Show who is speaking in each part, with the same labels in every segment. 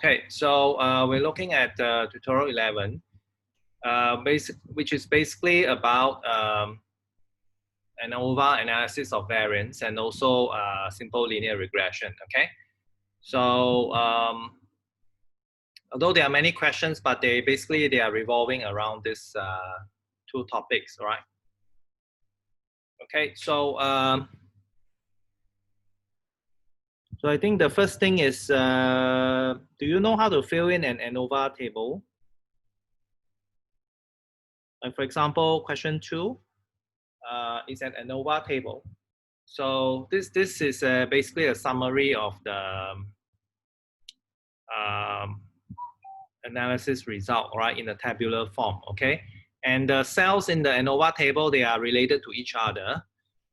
Speaker 1: Okay, so we're looking at tutorial 11, which is basically about ANOVA analysis of variance and also simple linear regression. Okay, so although there are many questions, but they are revolving around this two topics, right? Okay, so so I think the first thing is, do you know how to fill in an ANOVA table? Like for example, question 2 is an ANOVA table. So this is basically a summary of the analysis result, right, in a tabular form, okay? And the cells in the ANOVA table, they are related to each other.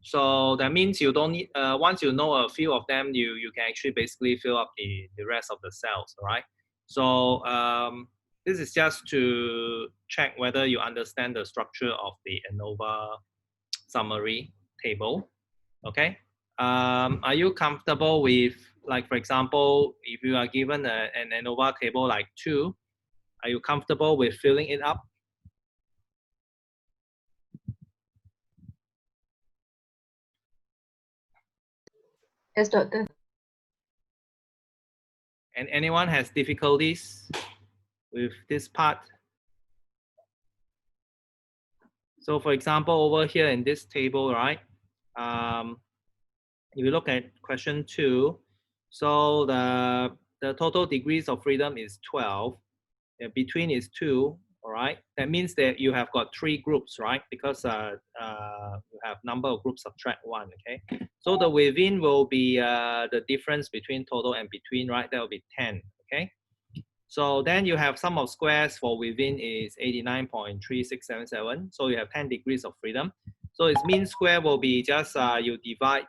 Speaker 1: So that means you don't need, once you know a few of them, you can actually basically fill up the rest of the cells, right? So this is just to check whether you understand the structure of the ANOVA summary table, okay? Are you comfortable with, like for example, if you are given an ANOVA table like 2, are you comfortable with filling it up?
Speaker 2: Yes, doctor.
Speaker 1: And anyone has difficulties with this part? So for example, over here in this table, right? If you look at question 2, so the total degrees of freedom is 12. Between is 2, all right? That means that you have got 3 groups, right? Because you have number of groups subtract 1, okay? So the within will be the difference between total and between, right? That will be 10, okay? So then you have sum of squares for within is 89.3677. So you have 10 degrees of freedom. So its mean square will be just you divide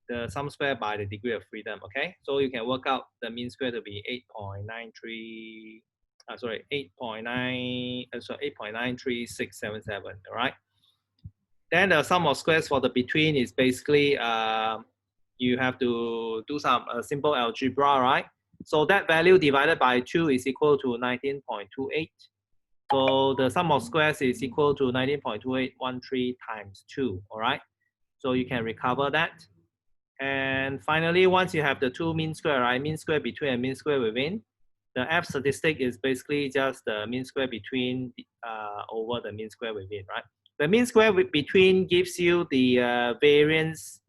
Speaker 1: the sum square by the degree of freedom, okay? So you can work out the mean square to be 8.93, sorry, 8.93677, all right? Then the sum of squares for the between is basically, you have to do some simple algebra, right? So that value divided by 2 is equal to 19.28. So the sum of squares is equal to 19.2813 times 2, all right? So you can recover that. And finally, once you have the two mean square, right, mean square between and mean square within, the F statistic is basically just the mean square between over the mean square within, right? The mean square between gives you the variance,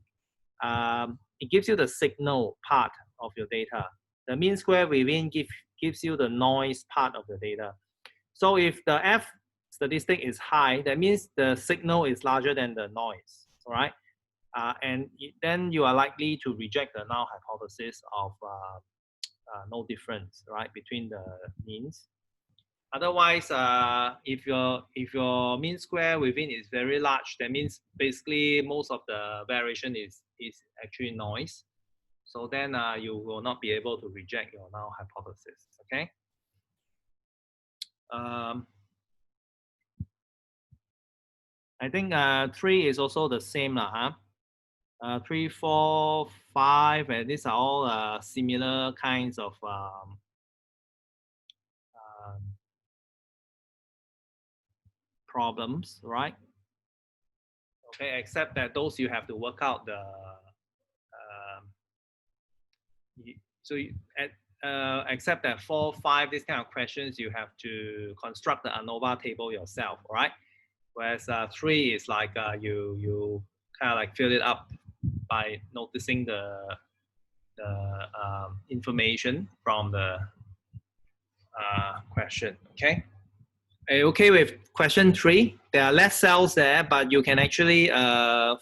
Speaker 1: it gives you the signal part of your data. The mean square within gives you the noise part of the data. So if the F statistic is high, that means the signal is larger than the noise, all right? And then you are likely to reject the null hypothesis of no difference, right, between the means. Otherwise, if your mean square within is very large, that means basically most of the variation is actually noise. So then you will not be able to reject your null hypothesis. Okay. I think 3 is also the same, huh? 3, 4, 5, and these are all similar kinds of problems, right? Okay, except that those you have to work out the except that 4, 5, this kind of questions you have to construct the ANOVA table yourself, right? Whereas 3 is like you kind of like fill it up by noticing the information from the question. Okay. Are you okay with question 3? There are less cells there, but you can actually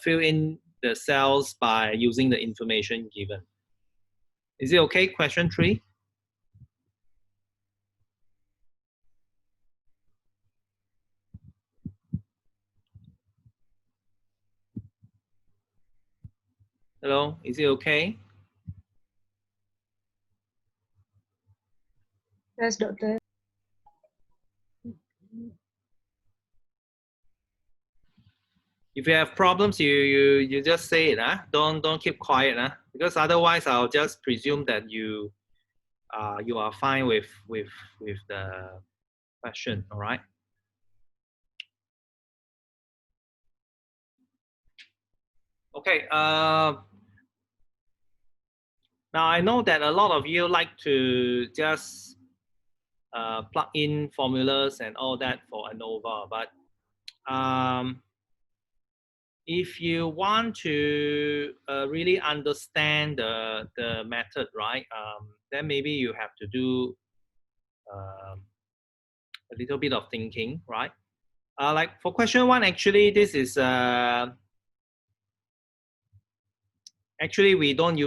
Speaker 1: fill in the cells by using the information given. Is it okay, question 3? Hello, is it okay?
Speaker 2: Yes, doctor.
Speaker 1: If you have problems, you just say it, huh? Don't keep quiet, huh? Because otherwise I'll just presume that you you are fine with the question, all right? Okay. Now I know that a lot of you like to just plug in formulas and all that for ANOVA, but if you want to really understand the method, right, then maybe you have to do a little bit of thinking, right? Like for question one, actually, this is actually we don't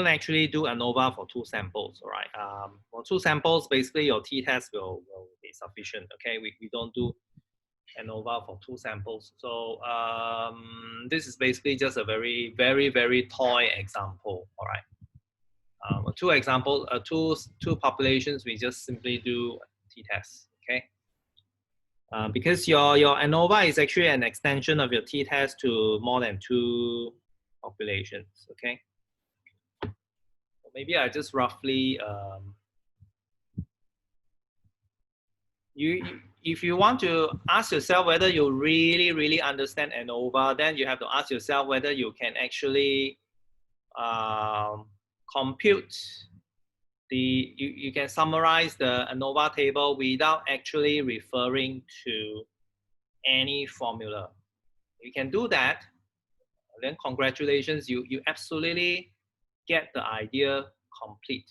Speaker 1: actually do ANOVA for 2 samples, all right? For 2 samples, basically your t-test will be sufficient. Okay, we don't do ANOVA for 2 samples. So this is basically just a very toy example, all right? 2 examples, two populations, we just simply do t-test. Okay. Because your ANOVA is actually an extension of your t-test to more than 2 populations. Okay. So maybe I just roughly if you want to ask yourself whether you really understand ANOVA, then you have to ask yourself whether you can actually compute you can summarize the ANOVA table without actually referring to any formula. You can do that, then congratulations, you absolutely get the idea complete.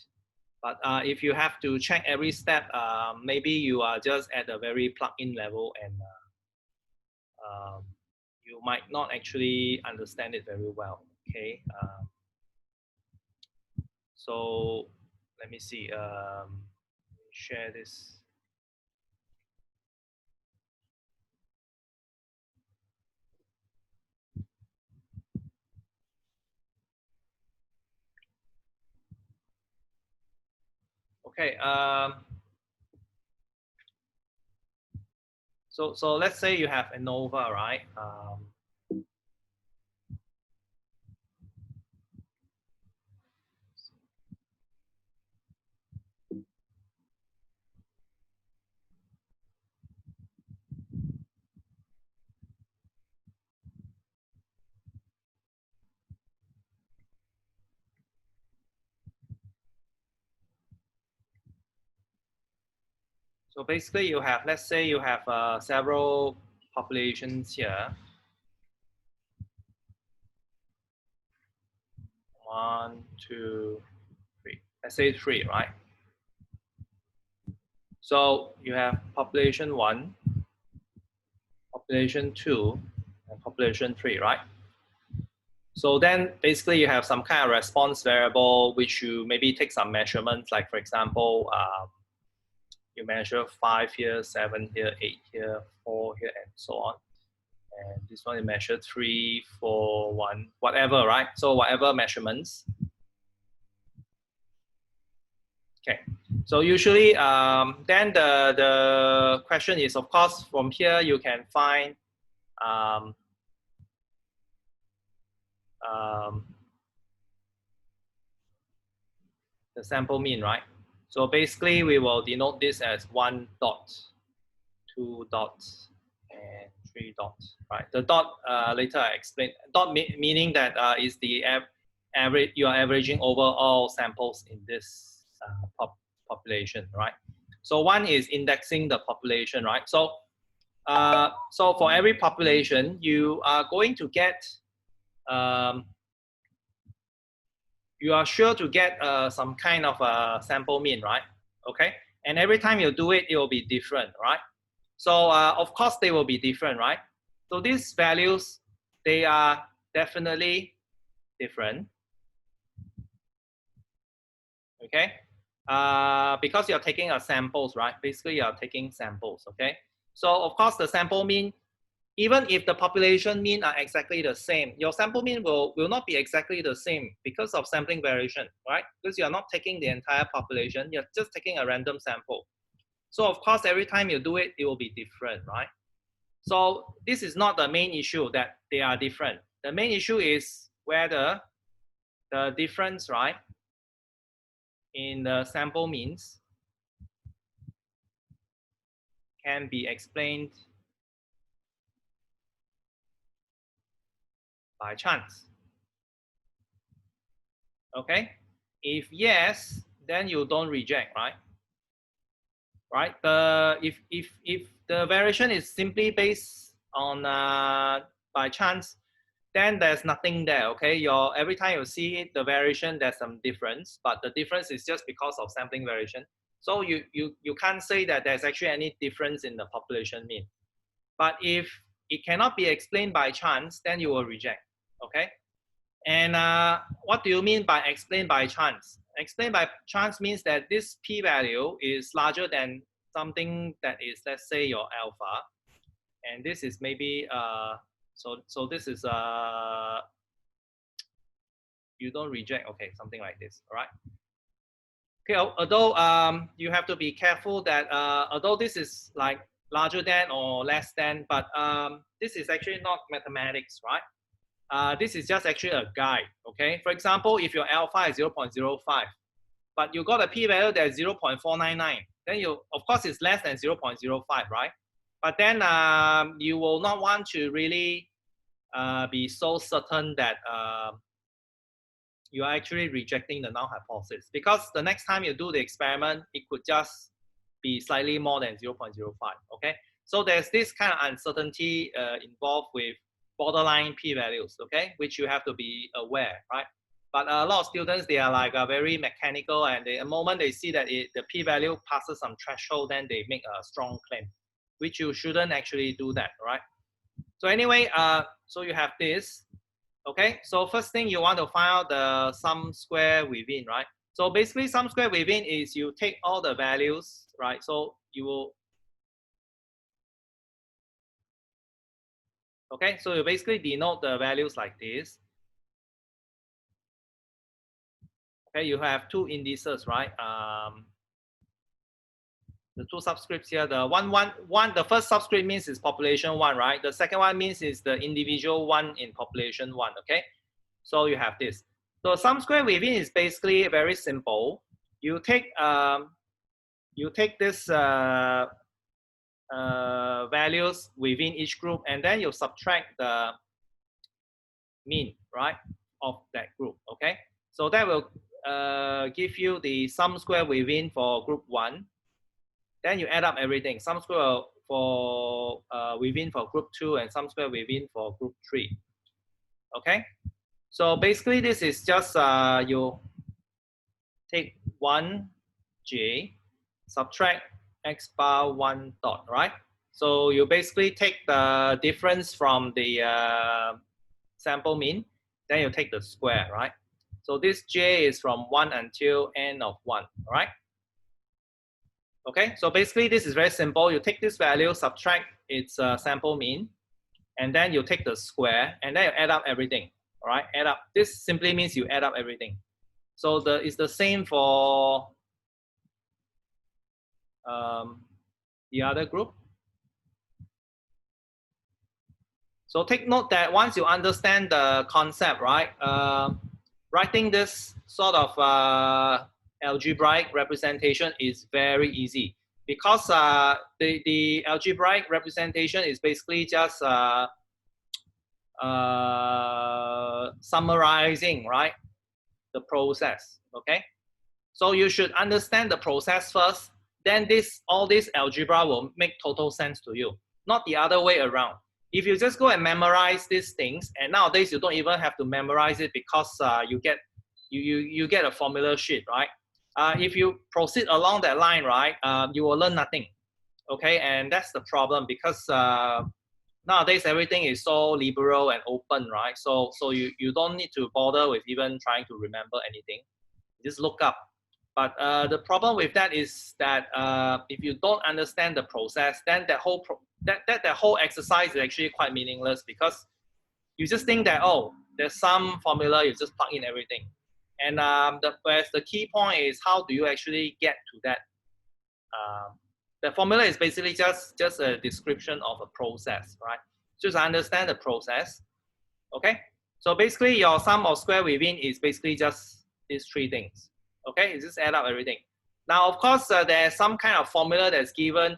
Speaker 1: But if you have to check every step, maybe you are just at a very plug-in level and you might not actually understand it very well. Okay. So let me see. Share this. Okay. So let's say you have ANOVA, right? So basically, you have, let's say you have several populations here. 1, 2, 3. Let's say 3, right? So you have population 1, population 2, and population 3, right? So then basically you have some kind of response variable which you maybe take some measurements, like for example, you measure 5 here, 7 here, 8 here, 4 here, and so on. And this one you measure 3, 4, 1, whatever, right? So whatever measurements. Okay. So usually, then the question is, of course, from here you can find the sample mean, right? So basically, we will denote this as 1 dot, 2 dots, and 3 dots, right? The dot, later I explain. Dot meaning that is the average, you are averaging over all samples in this population, right? So 1 is indexing the population, right? So, so for every population, you are going to get, you are sure to get some kind of a sample mean, right? Okay, and every time you do it, it will be different, right? So of course they will be different, right? So these values, they are definitely different. Okay, because you're taking a samples, right? Basically, you're taking samples. Okay, so of course the sample mean, even if the population mean are exactly the same, your sample mean will not be exactly the same because of sampling variation, right? Because you're not taking the entire population, you're just taking a random sample. So of course, every time you do it, it will be different, right? So this is not the main issue that they are different. The main issue is whether the difference, right, in the sample means can be explained by chance. Okay? If yes, then you don't reject, right? Right? If the variation is simply based on by chance, then there's nothing there. Okay, every time you see it, the variation there's some difference, but the difference is just because of sampling variation. So you can't say that there's actually any difference in the population mean. But if it cannot be explained by chance, then you will reject. Okay. And what do you mean by explained by chance? Explained by chance means that this p-value is larger than something that is, let's say, your alpha, and this is maybe so this is you don't reject, okay, something like this. All right. Okay, although you have to be careful that although this is like larger than or less than, but this is actually not mathematics, right? This is just actually a guide, okay? For example, if your alpha is 0.05, but you got a p-value that's 0.499, then you, of course, it's less than 0.05, right? But then you will not want to really be so certain that you are actually rejecting the null hypothesis, because the next time you do the experiment, it could just be slightly more than 0.05, okay? So there's this kind of uncertainty involved with borderline p-values, okay, which you have to be aware, right? But a lot of students, they are like very mechanical, and the moment they see that the p-value passes some threshold, then they make a strong claim, which you shouldn't actually do that, right? So anyway, so you have this, okay? So first thing, you want to find out the sum square within, right? So basically, sum square within is you take all the values, right? So you will, okay, so you basically denote the values like this. Okay, you have two indices, right? The two subscripts here, the the first subscript means is population 1, right? The second one means is the individual 1 in population 1, okay? So you have this. So sum square within is basically very simple. You take this values within each group, and then you subtract the mean, right, of that group, okay? So that will give you the sum square within for group 1. Then you add up everything, sum square for within for group 2 and sum square within for group 3, okay? So basically this is just you take 1j, subtract x bar 1 dot, right? So you basically take the difference from the sample mean, then you take the square, right? So this j is from 1 until n of 1, right? Okay, so basically this is very simple. You take this value, subtract its sample mean, and then you take the square, and then you add up everything, all right? Add up. This simply means you add up everything. So it's the same for the other group. So take note that once you understand the concept, right, writing this sort of algebraic representation is very easy, because the algebraic representation is basically just summarizing, right, the process, okay? So you should understand the process first, then all this algebra will make total sense to you, not the other way around. If you just go and memorize these things, and nowadays you don't even have to memorize it, because you get a formula sheet, right? If you proceed along that line, right, you will learn nothing, okay? And that's the problem, because nowadays everything is so liberal and open, right? So you don't need to bother with even trying to remember anything. Just look up. But the problem with that is that if you don't understand the process, then that whole exercise is actually quite meaningless, because you just think that, oh, there's some formula, you just plug in everything. And whereas the key point is, how do you actually get to that? The formula is basically just a description of a process, right? Just understand the process, okay? So basically your sum of square within is basically just these three things. Okay, it just add up everything. Now, of course, there's some kind of formula that's given,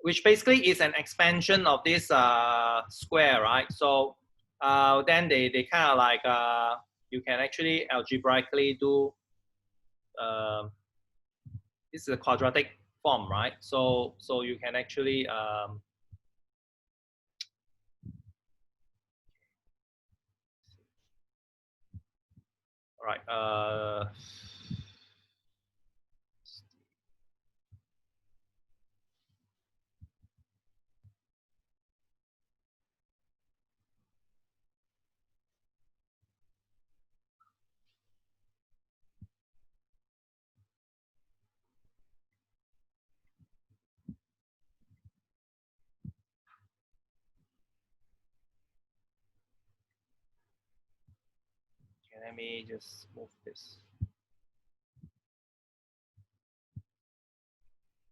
Speaker 1: which basically is an expansion of this square, right? So then they kind of like, you can actually algebraically do, this is a quadratic form, right? So you can actually, all right, let me just move this.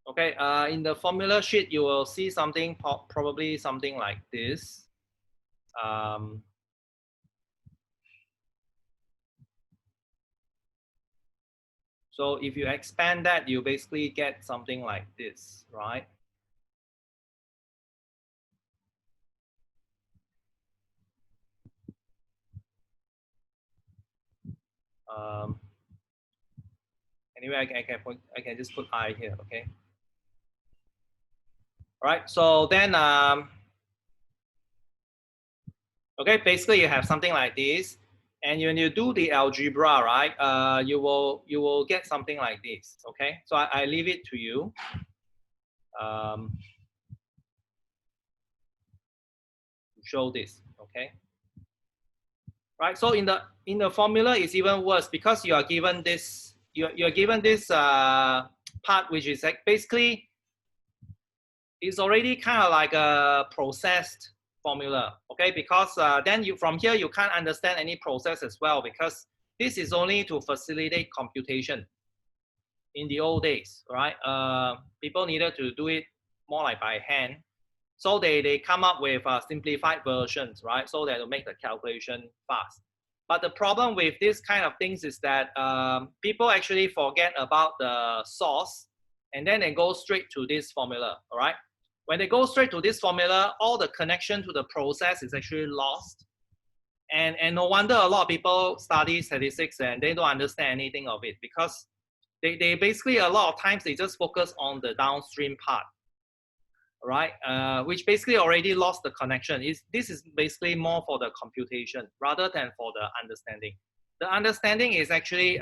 Speaker 1: Okay, in the formula sheet, you will see something, probably something like this. So if you expand that, you basically get something like this, right? Anyway, I can just put I here, okay? All right, so then, okay, basically you have something like this, and when you do the algebra, right, you will get something like this, okay? So I leave it to you. To show this, okay? Right. So in the formula, it's even worse because you are given this. You're given this part, which is like basically it's already kind of like a processed formula, okay? Because then you from here you can't understand any process as well because this is only to facilitate computation. In the old days, right? People needed to do it more like by hand, so they come up with simplified versions, right? So that to make the calculation fast. But the problem with this kind of things is that people actually forget about the source, and then they go straight to this formula, all right? When they go straight to this formula, all the connection to the process is actually lost. And no wonder a lot of people study statistics and they don't understand anything of it because they basically, a lot of times, they just focus on the downstream part, right? Which basically already lost the connection. This is basically more for the computation rather than for the understanding. The understanding is actually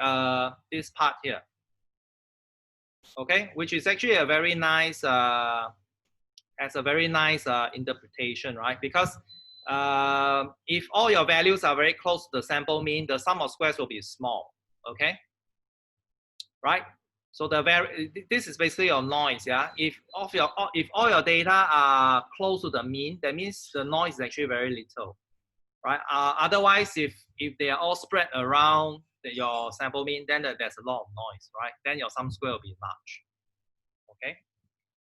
Speaker 1: this part here, okay? Which is actually a very nice, has a very nice interpretation, right? Because if all your values are very close to the sample mean, the sum of squares will be small, okay? Right? So this is basically your noise, yeah. If all your data are close to the mean, that means the noise is actually very little, right? Otherwise, if they are all spread around your sample mean, then there's a lot of noise, right? Then your sum square will be large. Okay.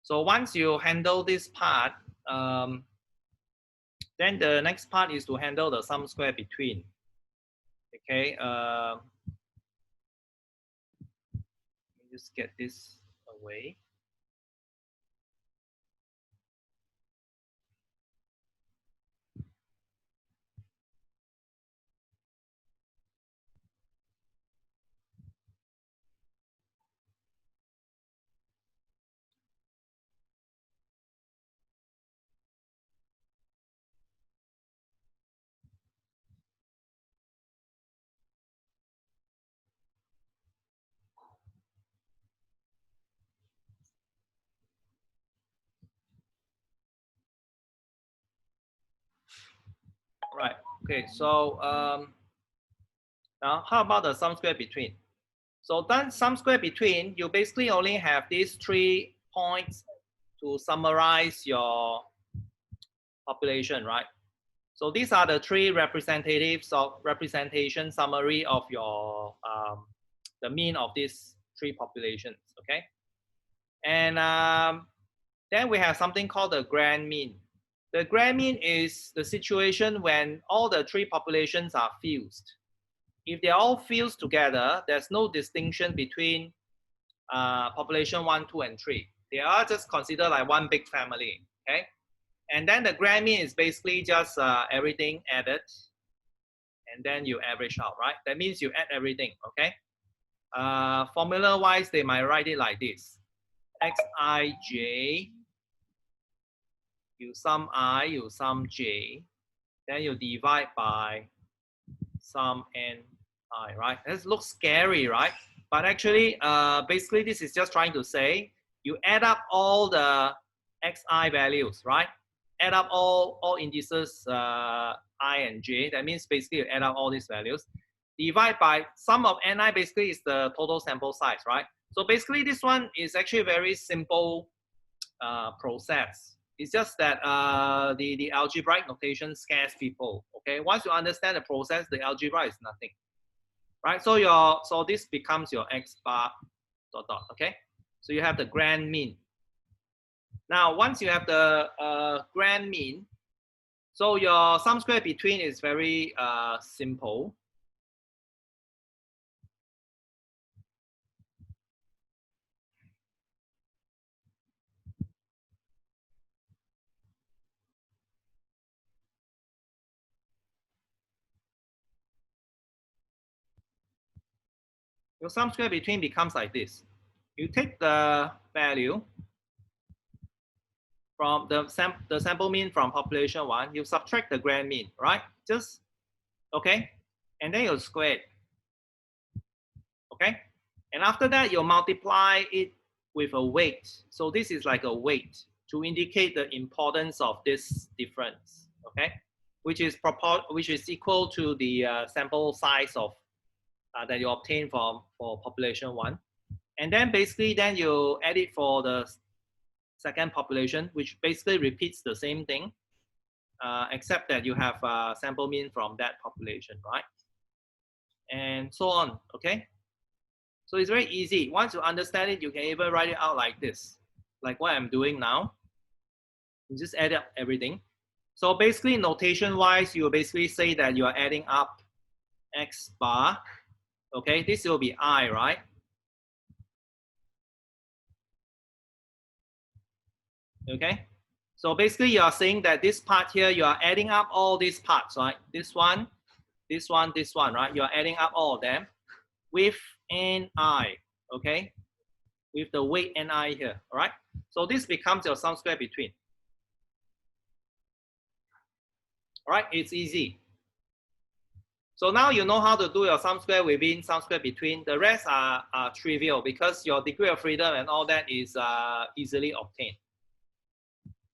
Speaker 1: So once you handle this part, then the next part is to handle the sum square between. Okay. Let me just get this away. Right. Okay. So now how about the sum square between? So then sum square between, you basically only have these 3 points to summarize your population, right? So these are the 3 representatives of representation summary of your the mean of these 3 populations, okay? And then we have something called the grand mean. The grand mean is the situation when all the 3 populations are fused. if they all fused together, there's no distinction between population 1, 2, and 3. They are just considered like one big family, okay? And then the grand mean is basically just everything added, and then you average out, right? That means you add everything, okay? Formula-wise, they might write it like this. Xij, you sum I, you sum j, then you divide by sum n I, right? This looks scary, right? But actually, basically, this is just trying to say you add up all the xi values, right? Add up all indices I and j. That means basically you add up all these values. Divide by sum of ni basically is the total sample size, right? So basically, this one is actually a very simple process. It's just that the algebraic notation scares people. Okay, once you understand the process, the algebra is nothing, right? So this becomes your x bar dot dot. Okay, so you have the grand mean. Now once you have the grand mean, so your sum square between is very simple. Your sum square between becomes like this. You take the value from the sample mean from population 1, you subtract the grand mean, right? Just, okay? And then you square it, okay? And after that, you multiply it with a weight. So this is like a weight to indicate the importance of this difference, okay? Which is equal to the sample size of that you obtain for population 1. And then basically then you add it for the second population, which basically repeats the same thing, except that you have sample mean from that population, right? And so on, okay? So it's very easy. Once you understand it, you can even write it out like this, like what I'm doing now. You just add up everything. So basically, notation-wise, you basically say that you are adding up x bar, okay? This will be I, right? Okay, so basically you are saying that this part here, you are adding up all these parts, right? This one, this one, this one, right? You are adding up all of them with ni, okay? With the weight ni here, all right? So this becomes your sum square between. All right, it's easy. So now you know how to do your sum square within, sum square between. The rest are trivial because your degree of freedom and all that is easily obtained.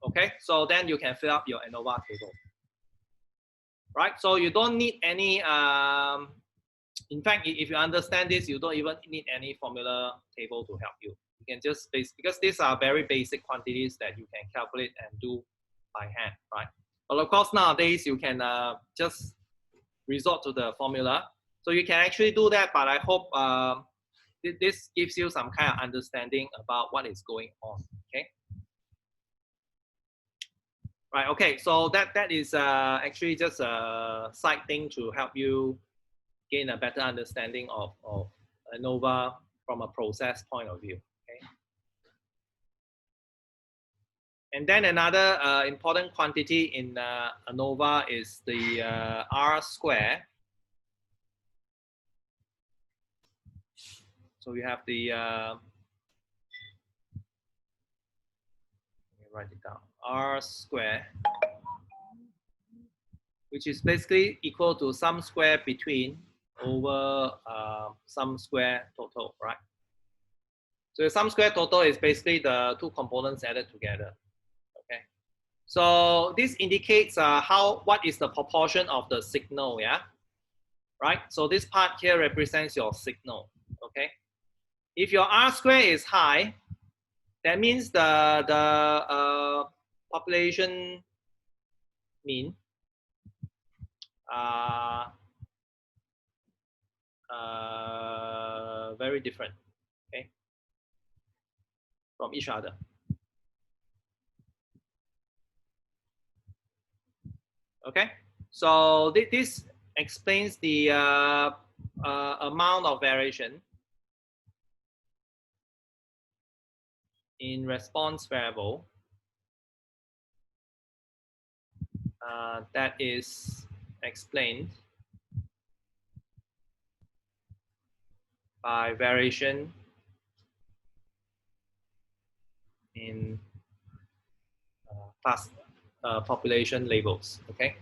Speaker 1: Okay, so then you can fill up your ANOVA table. Right, so you don't need any, in fact, if you understand this, you don't even need any formula table to help you. You can just, because these are very basic quantities that you can calculate and do by hand, right? But of course, nowadays, you can just resort to the formula. So you can actually do that, but I hope this gives you some kind of understanding about what is going on, okay? Right, okay, so that is actually just a side thing to help you gain a better understanding of ANOVA from a process point of view, okay? And then another important quantity in ANOVA is the R square. So we have the, let me write it down, R square, which is basically equal to sum square between over sum square total, right? So the sum square total is basically the two components added together, okay? So this indicates what is the proportion of the signal, yeah? Right, so this part here represents your signal, okay? If your R square is high, that means the population mean very different, okay, from each other. Okay, so this explains the amount of variation in response variable that is explained by variation in class population labels. Okay.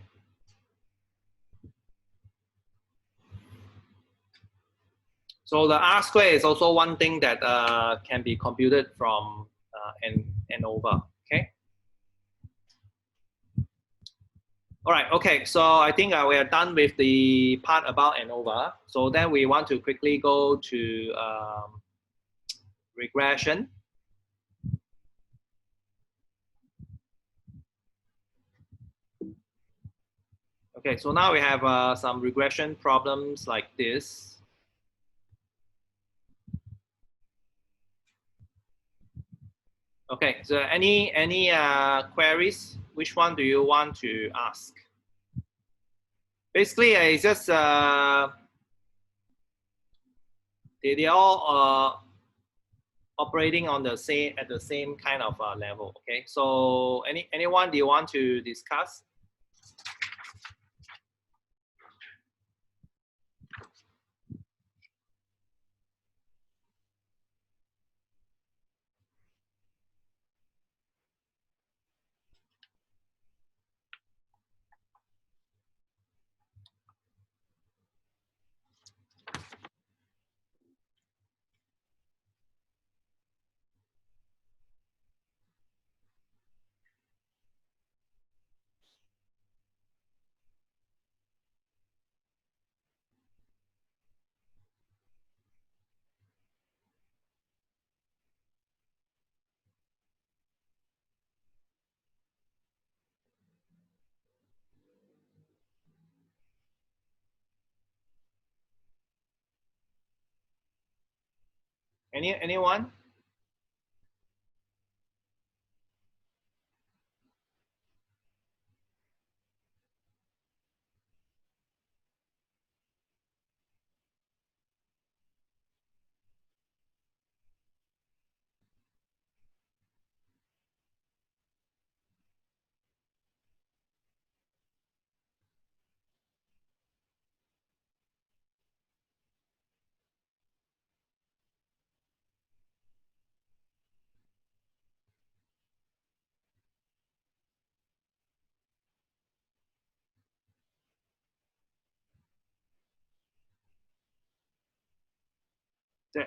Speaker 1: So the R square is also one thing that can be computed from ANOVA. Okay. All right. Okay. So I think we are done with the part about ANOVA. So then we want to quickly go to regression. Okay. So now we have some regression problems like this. Okay, so any queries? Which one do you want to ask? Basically, it's just they're all operating on the same at the same kind of level. Okay, so anyone do you want to discuss? Anyone?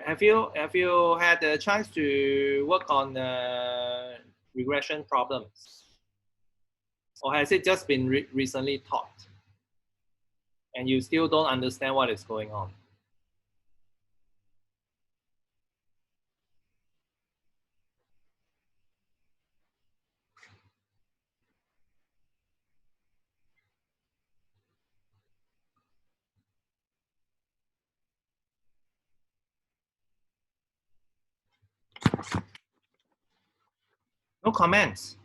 Speaker 1: Have you had a chance to work on regression problems, or has it just been recently taught, and you still don't understand what is going on? No comments.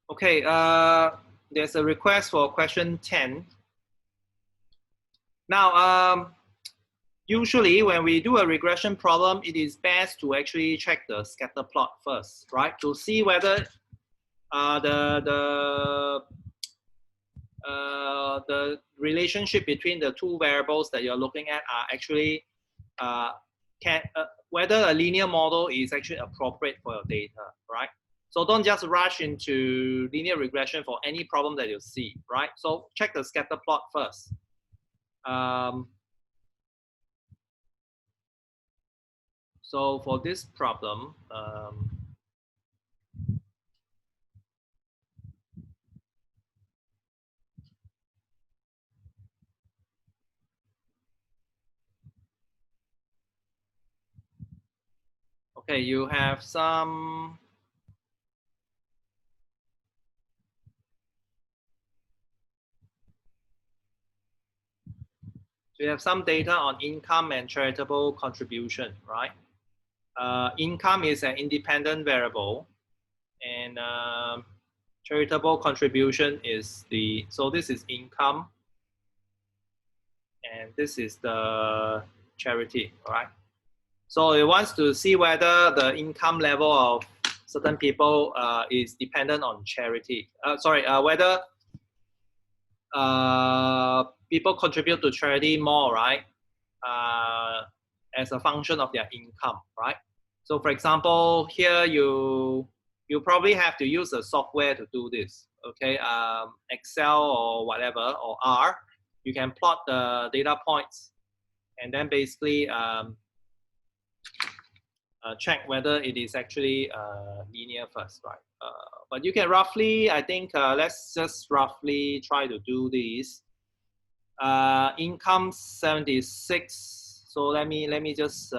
Speaker 1: Okay, there's a request for question 10. Now, usually when we do a regression problem, it is best to actually check the scatter plot first, right? To see whether the relationship between the two variables that you're looking at are actually whether a linear model is actually appropriate for your data, right? So don't just rush into linear regression for any problem that you see, right? So check the scatter plot first. So for this problem, okay, you have some data on income and charitable contribution, right? Income is an independent variable, and charitable contribution is so this is income, and this is the charity, all right? So it wants to see whether the income level of certain people is dependent on charity. Whether people contribute to charity more, right? As a function of their income, right? So for example, here you probably have to use a software to do this, okay? Excel or whatever, or R. You can plot the data points and then basically check whether it is actually linear first, right? But you can roughly, I think, let's just roughly try to do this. Income 76. So let me just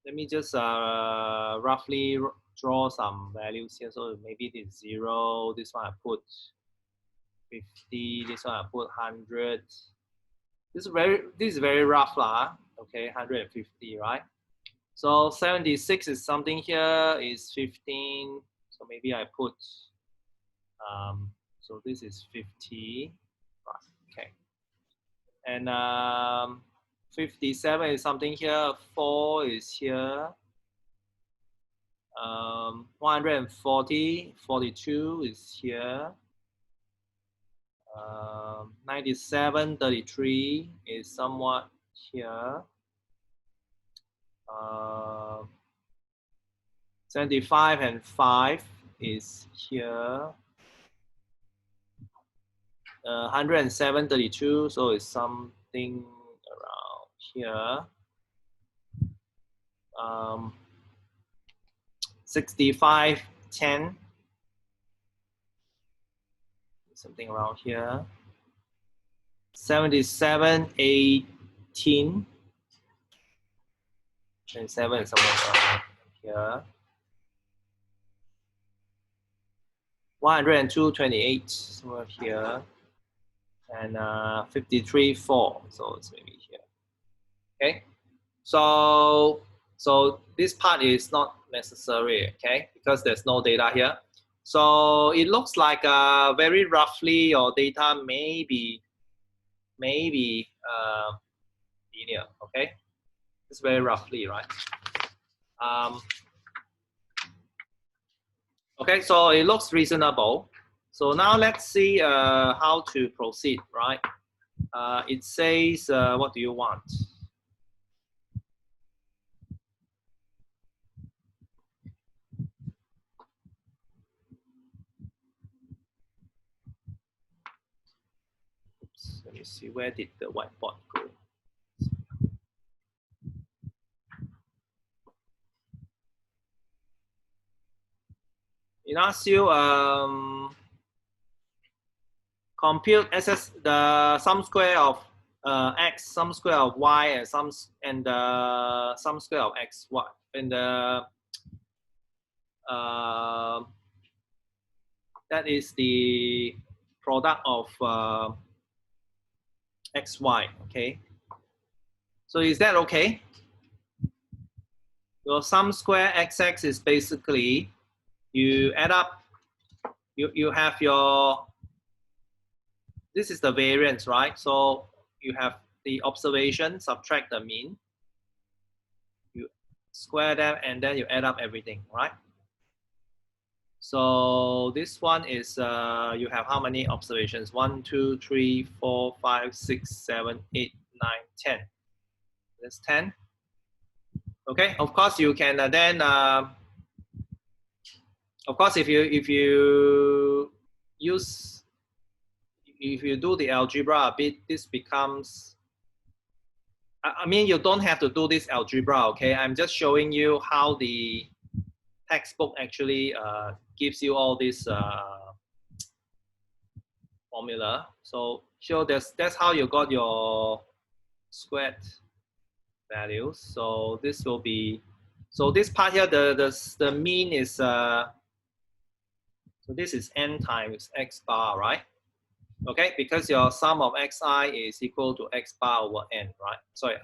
Speaker 1: let me just roughly draw some values here. So maybe this 0. This one I put 50. This one I put 100. This is very rough lah. Okay, 150, right? So 76 is something here is 15. So maybe I put, so this is 50, okay. And 57 is something here, 4 is here. 140, 42 is here. 97, 33 is somewhat here. 75 and 5 is here. 107, 32, so it's something around here. 65, 10, something around here. 77, 18. 27 is somewhere around here. 102, 28, somewhere here. And 53, 4, so it's maybe here. Okay, so this part is not necessary, okay, because there's no data here. So it looks like very roughly your data may be linear, okay? It's very roughly, right? Okay, so it looks reasonable. So now let's see how to proceed, right? It says, what do you want? Oops, let me see, where did the whiteboard go? It asks you compute the sum square of x, sum square of y, and the sum square of x, y, and the that is the product of x, y. Okay. So is that okay? Your sum square xx is basically you add up. You have your. This is the variance, right? So you have the observation, subtract the mean, you square them, and then you add up everything, right? So this one is, you have how many observations? 1, 2, 3, 4, 5, 6, 7, 8, 9, 10. That's 10. Okay, of course you can then Of course, if you use, if you do the algebra a bit, this becomes, I mean, you don't have to do this algebra, okay? I'm just showing you how the textbook actually gives you all this formula. So that's how you got your squared values. So this will be, so this part here, the mean is, so this is n times x bar, right? Okay, because your sum of xi is equal to x bar over n, right? Sorry,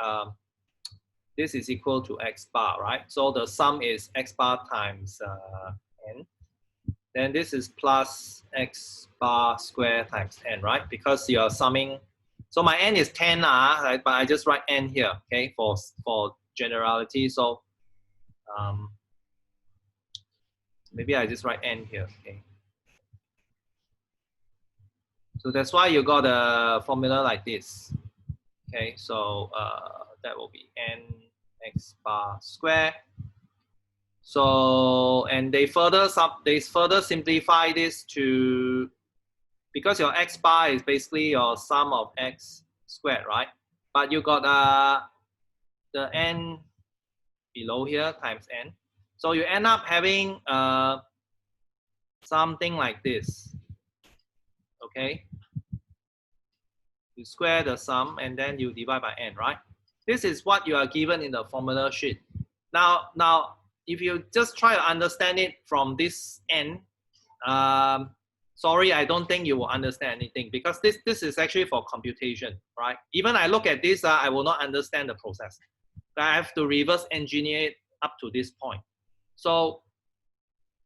Speaker 1: this is equal to x bar, right? So the sum is x bar times n. Then this is plus x bar square times n, right? Because you're summing, so my n is 10, right? But I just write n here, okay, for generality. So maybe I just write n here, okay. So that's why you got a formula like this, okay. So that will be n x bar square. So, and they further simplify this to, because your x bar is basically your sum of x squared, right? But you got the n below here times n. So you end up having something like this, okay? You square the sum and then you divide by n, right? This is what you are given in the formula sheet. Now, if you just try to understand it from this n, sorry, I don't think you will understand anything, because this is actually for computation, right? Even I look at this, I will not understand the process. I have to reverse engineer it up to this point. So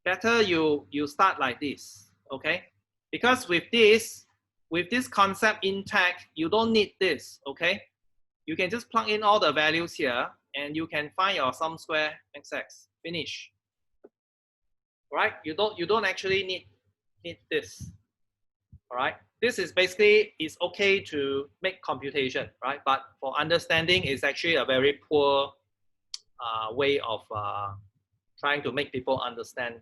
Speaker 1: better you start like this, okay? Because with this concept intact, you don't need this, okay? You can just plug in all the values here and you can find your sum square xx. Finish. Right? You don't actually need this. All right? This is basically, it's okay to make computation, right? But for understanding, it's actually a very poor way of trying to make people understand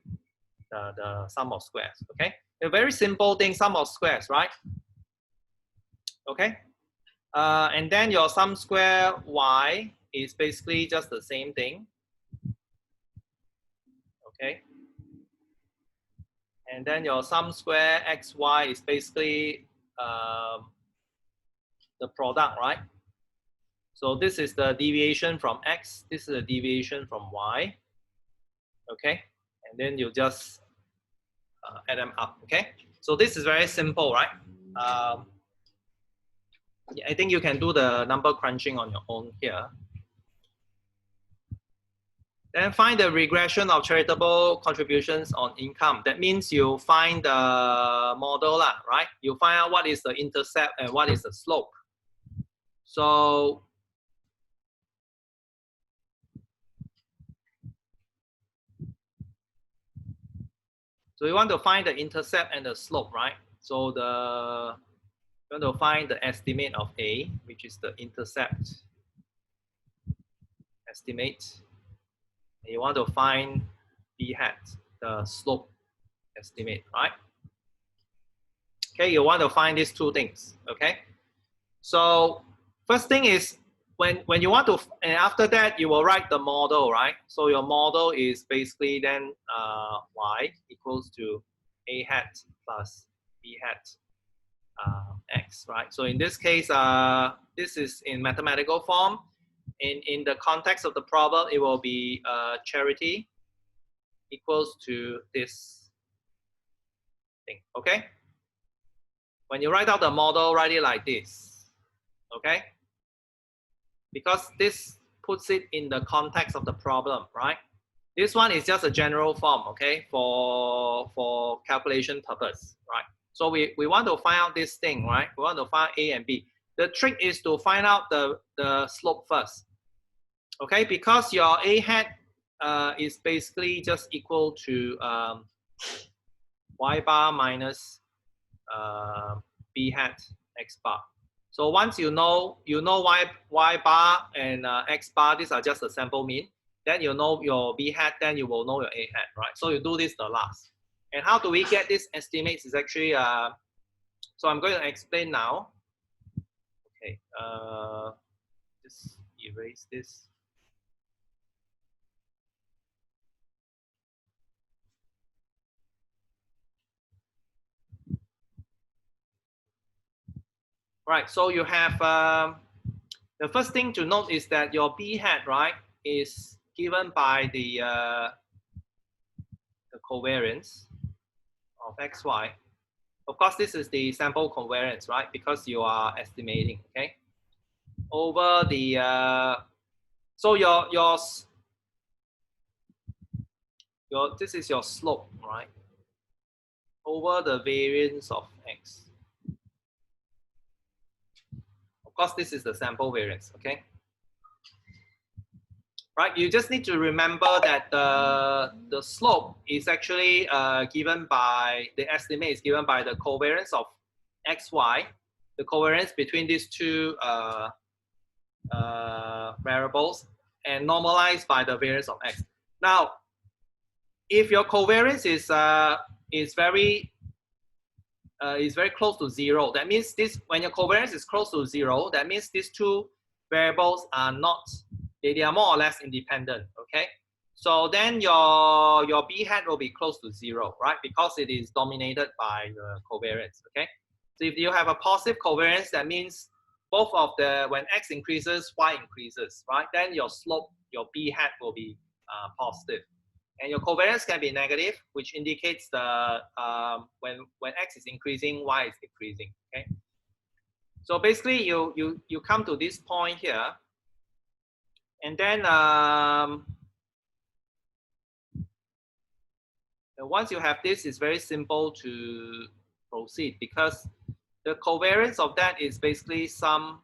Speaker 1: the sum of squares, okay? A very simple thing, sum of squares, right? Okay? And then your sum square y is basically just the same thing, okay? And then your sum square xy is basically the product, right? So this is the deviation from x, this is the deviation from y, okay? And then you just add them up, okay? So this is very simple, right? I think you can do the number crunching on your own here. Then find the regression of charitable contributions on income. That means you find the model, right? You find out what is the intercept and what is the slope. So you want to find the intercept and the slope, right? So you want to find the estimate of A, which is the intercept estimate. And you want to find B hat, the slope estimate, right? Okay, you want to find these two things, okay? So first thing is, when you want to, and after that you will write the model, right? So your model is basically then y equals to A hat plus B hat x, right? So in this case, this is in mathematical form. In the context of the problem, it will be charity equals to this thing, okay? When you write out the model, write it like this, okay? Because this puts it in the context of the problem, right? This one is just a general form, okay, for calculation purpose, right? So we want to find out this thing, right? We want to find A and B. The trick is to find out the slope first, okay? Because your A hat is basically just equal to y bar minus B hat x bar. So once you know y bar and x bar, these are just a sample mean. then you know your B hat, then you will know your A hat, right? So you do this the last. And how do we get these estimates is actually, so I'm going to explain now. Okay, just erase this. Right, so you have, the first thing to note is that your B hat, right, is given by the covariance of XY. Of course, this is the sample covariance, right? Because you are estimating, okay? Over the, so this is your slope, right? Over the variance of X. Of course, this is the sample variance, okay? Right, you just need to remember that the slope is actually given by, the estimate is given by the covariance of XY, the covariance between these two variables, and normalized by the variance of X. Now, if your covariance is very close to 0, that means this, when your covariance is close to 0, that means these two variables are not, they are more or less independent, okay? So then your B hat will be close to 0, right? Because it is dominated by the covariance, okay? So if you have a positive covariance, that means both of the, when X increases, Y increases, right? Then your slope, your B hat will be positive. And your covariance can be negative, which indicates the when X is increasing, Y is decreasing, okay? So basically, you come to this point here, and then once you have this, it's very simple to proceed because the covariance of that is basically sum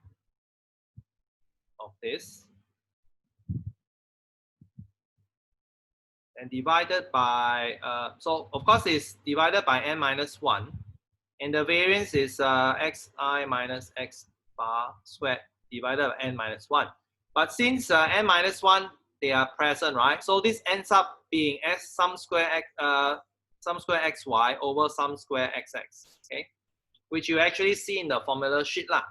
Speaker 1: of this and divided by, so of course it's divided by n minus 1, and the variance is xi minus x bar squared divided by n minus 1. But since n minus 1, they are present, right? So this ends up being s sum square xy over sum square xx, okay? Which you actually see in the formula sheet lah,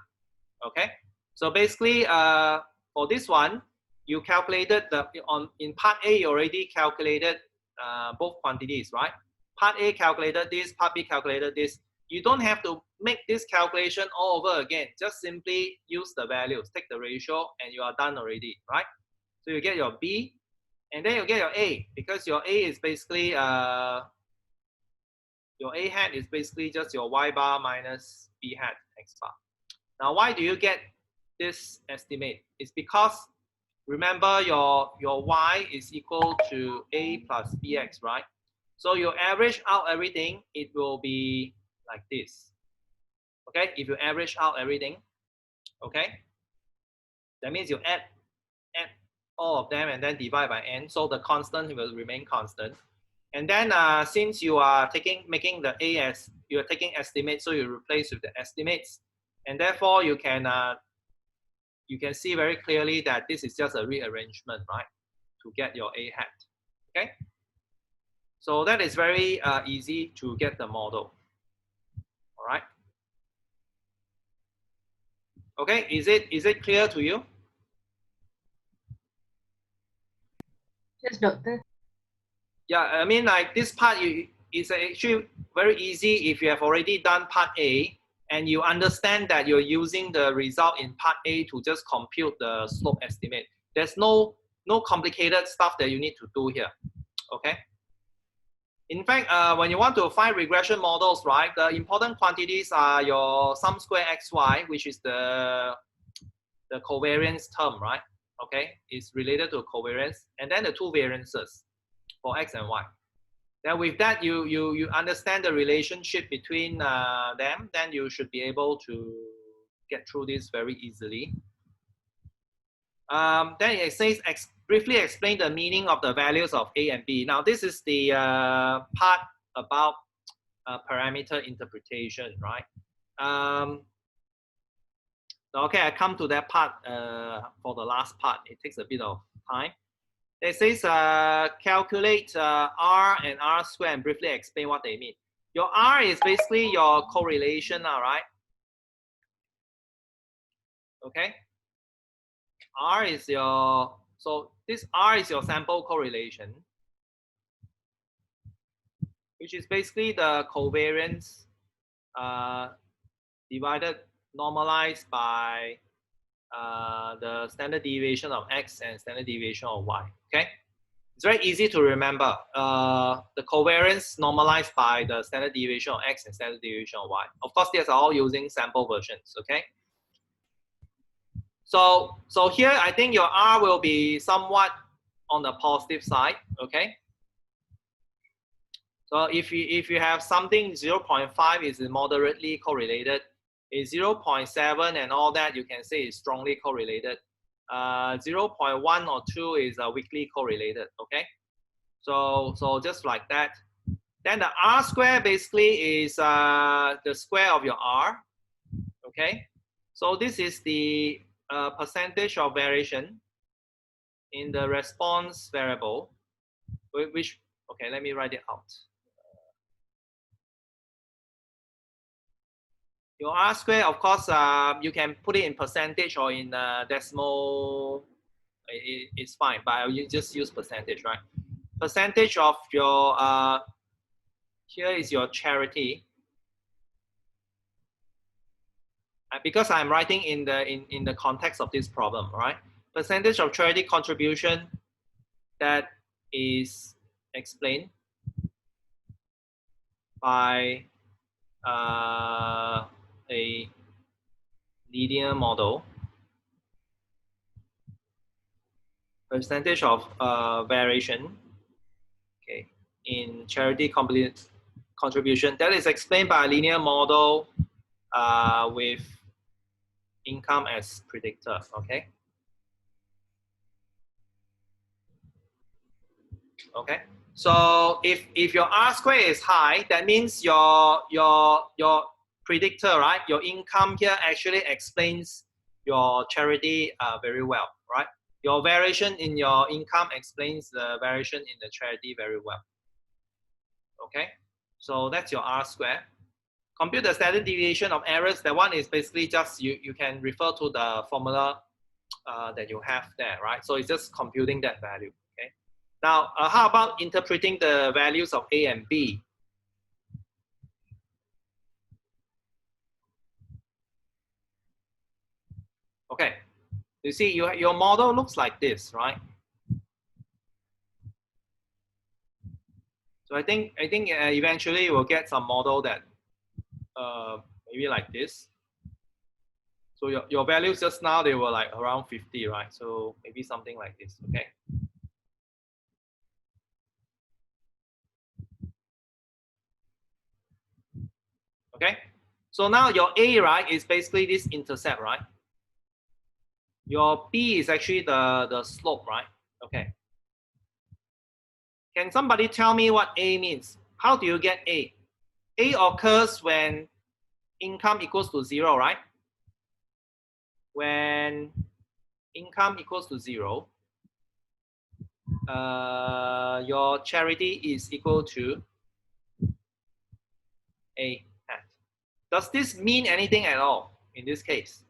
Speaker 1: okay? So basically, for this one, you calculated in part A, you already calculated both quantities, right? Part A calculated this, part B calculated this. You don't have to make this calculation all over again. Just simply use the values, take the ratio, and you are done already, right? So you get your B, and then you get your A, because your A is basically, your A hat is basically just your Y bar minus B hat X bar. Now, why do you get this estimate? It's because, remember, your Y is equal to A plus BX, right? So you average out everything, it will be like this. Okay, if you average out everything, okay, that means you add all of them and then divide by n, so the constant will remain constant. And then since you are making the A as, you are taking estimates, so you replace with the estimates, and therefore you can see very clearly that this is just a rearrangement, right, to get your A hat. Okay, so that is very easy to get the model. All right. Okay, is it clear to you?
Speaker 2: Yes, doctor.
Speaker 1: Yeah, I mean, like this part, it's actually very easy if you have already done part A and you understand that you're using the result in part A to just compute the slope estimate. There's no complicated stuff that you need to do here. Okay. In fact, when you want to find regression models, right, the important quantities are your sum square xy, which is the covariance term, right? Okay, it's related to covariance, and then the two variances for x and y. Then with that, you understand the relationship between them, then you should be able to get through this very easily. Then it says, briefly explain the meaning of the values of A and B. Now, this is the part about parameter interpretation, right? Okay, I come to that part for the last part. It takes a bit of time. It says calculate R and R square and briefly explain what they mean. Your R is basically your correlation, all right? Okay. R is your, so this R is your sample correlation, which is basically the covariance divided, normalized by the standard deviation of X and standard deviation of Y, okay? It's very easy to remember. The covariance normalized by the standard deviation of X and standard deviation of Y. Of course, these are all using sample versions, okay? So here, I think your R will be somewhat on the positive side, okay? So if you have something 0.5 is moderately correlated, a 0.7 and all that, you can say is strongly correlated. 0.1 or 2 is weakly correlated, okay? So just like that. Then the R square basically is the square of your R, okay? So this is the percentage of variation in the response variable, which, okay, let me write it out. Your R square, of course, you can put it in percentage or in decimal. It's fine, but you just use percentage, right? Percentage of your, here is your charity. Because I'm writing in the context of this problem, right? Percentage of charity contribution that is explained by a linear model. Percentage of variation, okay, in charity contribution that is explained by a linear model with income as predictor, okay? Okay. So if your R square is high, that means your predictor, right? Your income here actually explains your charity very well, right? Your variation in your income explains the variation in the charity very well. Okay. So that's your R square. Compute the standard deviation of errors. That one is basically just you can refer to the formula that you have there, right? So it's just computing that value. Okay. Now, how about interpreting the values of A and B? Okay. You see, your model looks like this, right? So I think eventually you will get some model that maybe like this. So your values just now, they were like around 50, right? So maybe something like this, okay? Okay, so now your A, right, is basically this intercept, right? Your B is actually the slope, right? Okay. Can somebody tell me what A means? How do you get A? A occurs when income equals to 0, right? When income equals to 0, your charity is equal to A hat. Does this mean anything at all in this case?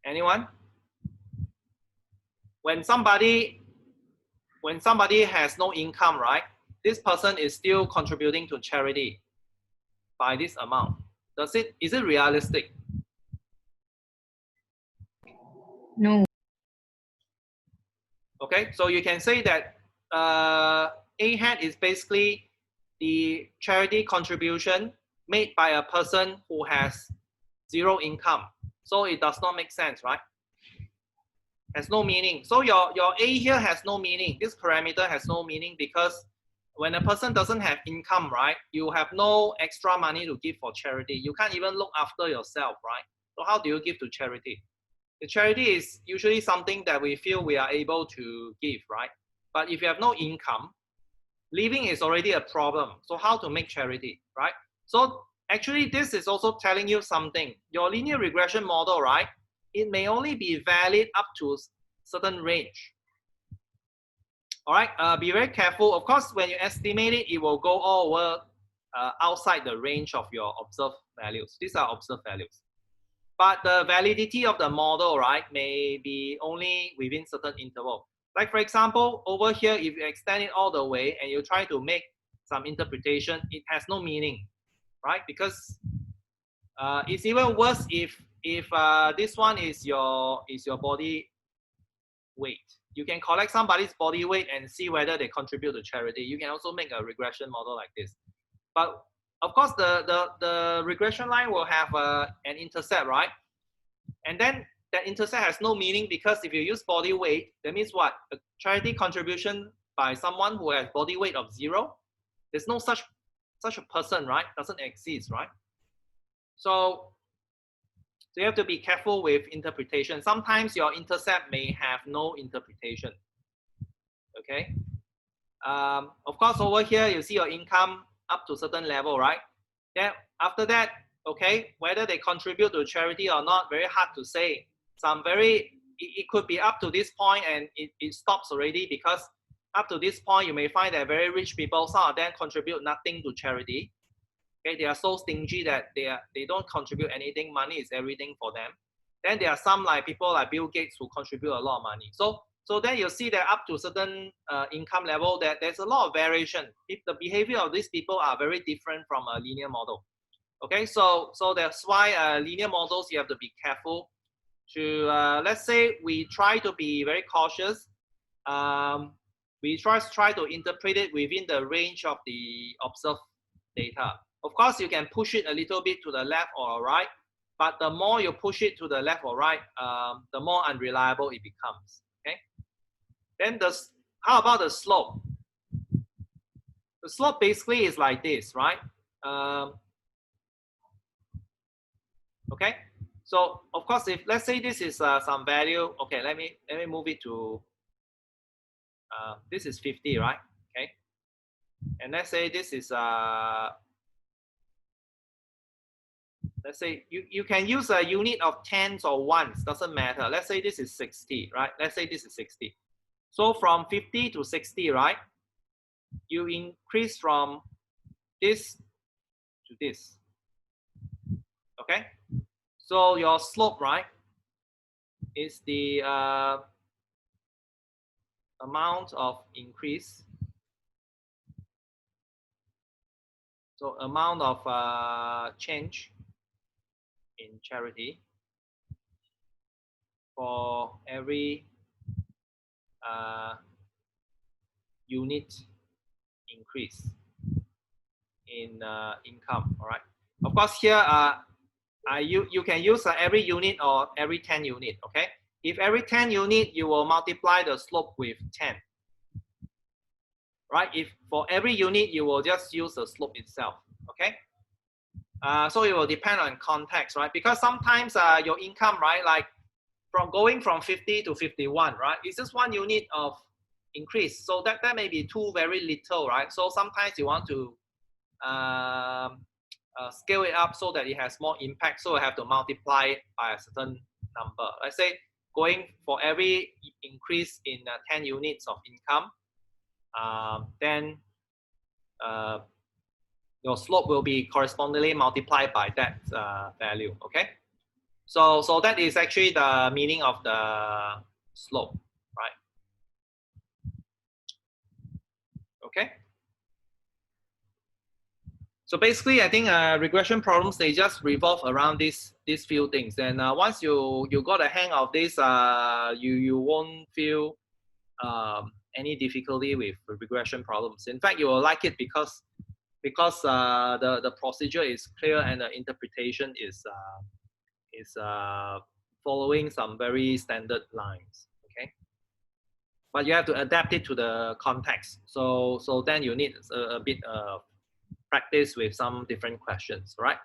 Speaker 1: Anyone? When somebody has no income, right? This person is still contributing to charity by this amount. Is it realistic?
Speaker 2: No.
Speaker 1: Okay, so you can say that A hat is basically the charity contribution made by a person who has 0 income. So it does not make sense, right? Has no meaning. So your A here has no meaning. This parameter has no meaning because when a person doesn't have income, right, you have no extra money to give for charity. You can't even look after yourself, right? So how do you give to charity? The charity is usually something that we feel we are able to give, right? But if you have no income, living is already a problem. So how to make charity, right? So actually this is also telling you something. Your linear regression model, right? It may only be valid up to certain range. All right, be very careful. Of course, when you estimate it, it will go all over outside the range of your observed values. These are observed values. But the validity of the model, right, may be only within certain interval. Like for example, over here, if you extend it all the way and you try to make some interpretation, it has no meaning, right? Because it's even worse if this one is your body weight. You can collect somebody's body weight and see whether they contribute to charity. You can also make a regression model like this. But of course, the regression line will have an intercept, right? And then that intercept has no meaning because if you use body weight, that means what? A charity contribution by someone who has body weight of 0. There's no such a person, right? Doesn't exist, right? So you have to be careful with interpretation. Sometimes your intercept may have no interpretation. Okay. Of course, over here you see your income up to a certain level, right? Then after that, okay, whether they contribute to charity or not, very hard to say. It could be up to this point and it stops already, because up to this point you may find that very rich people, some of them contribute nothing to charity. Okay, they are so stingy that they don't contribute anything. Money is everything for them. Then there are some like people like Bill Gates who contribute a lot of money. So then you see that up to certain income level, that there's a lot of variation. If the behavior of these people are very different from a linear model. Okay, so that's why linear models, you have to be careful to, let's say we try to be very cautious. We try to interpret it within the range of the observed data. Of course, you can push it a little bit to the left or right, but the more you push it to the left or right, the more unreliable it becomes. Okay. Then how about the slope? The slope basically is like this, right? Okay. So of course, if let's say this is some value, okay, let me move it to this is 50, right? Okay. And let's say this is let's say you can use a unit of tens or ones, doesn't matter. Let's say this is 60, right? Let's say this is 60. So from 50 to 60, right? You increase from this to this. Okay? So your slope, right, is the amount of increase. So amount of change in charity for every unit increase in income. All right. Of course, here you can use every unit or every 10 unit. Okay. If every 10 unit, you will multiply the slope with 10. Right. If for every unit, you will just use the slope itself. Okay. So it will depend on context, right? Because sometimes your income, right, like going from 50 to 51, right? It's just 1 unit of increase. So that may be too very little, right? So sometimes you want to scale it up so that it has more impact. So I have to multiply it by a certain number. Let's say going for every increase in 10 units of income, then your slope will be correspondingly multiplied by that value. Okay. So that is actually the meaning of the slope, right? Okay. So basically, I think regression problems, they just revolve around these few things. And once you got a hang of this, you won't feel any difficulty with regression problems. In fact, you will like it because the procedure is clear and the interpretation is following some very standard lines. Okay, but you have to adapt it to the context. So then you need a bit of practice with some different questions, right?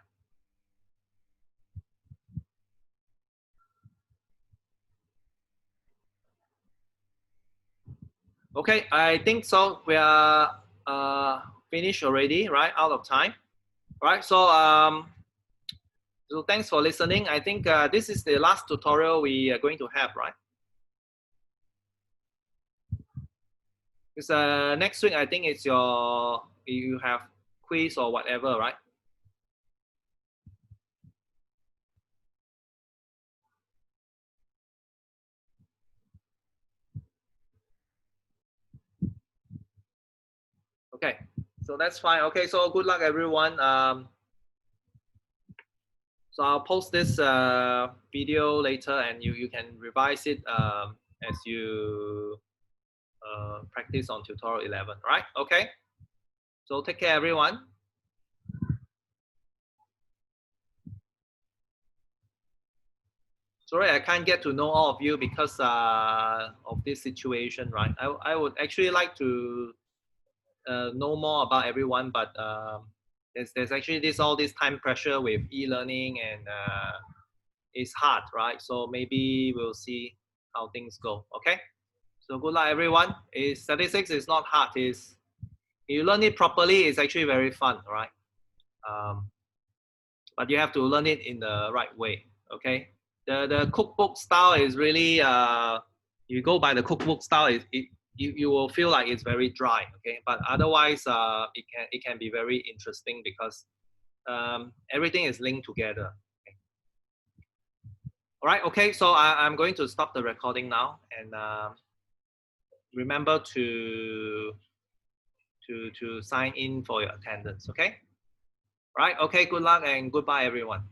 Speaker 1: Okay, I think so. We are finished already, right? Out of time. All right, so so thanks for listening. I think this is the last tutorial we are going to have, right? Because next week I think it's you have quiz or whatever, right? Okay, so that's fine. Okay, so good luck everyone. So I'll post this video later, and you can revise it as you practice on tutorial 11, right? Okay. So take care, everyone. Sorry, I can't get to know all of you because of this situation, right? I would actually like to know more about everyone, but there's actually all this time pressure with e-learning, and it's hard, right? So maybe we'll see how things go. Okay. So good luck, everyone. Statistics is not hard. Is you learn it properly, it's actually very fun, right? But you have to learn it in the right way. Okay. The cookbook style is really you go by the cookbook style, you will feel like it's very dry. Okay. But otherwise, it can be very interesting because everything is linked together. Okay. All right. Okay. So I'm going to stop the recording now, and remember to sign in for your attendance. Okay. Right. Okay. Good luck and goodbye, everyone.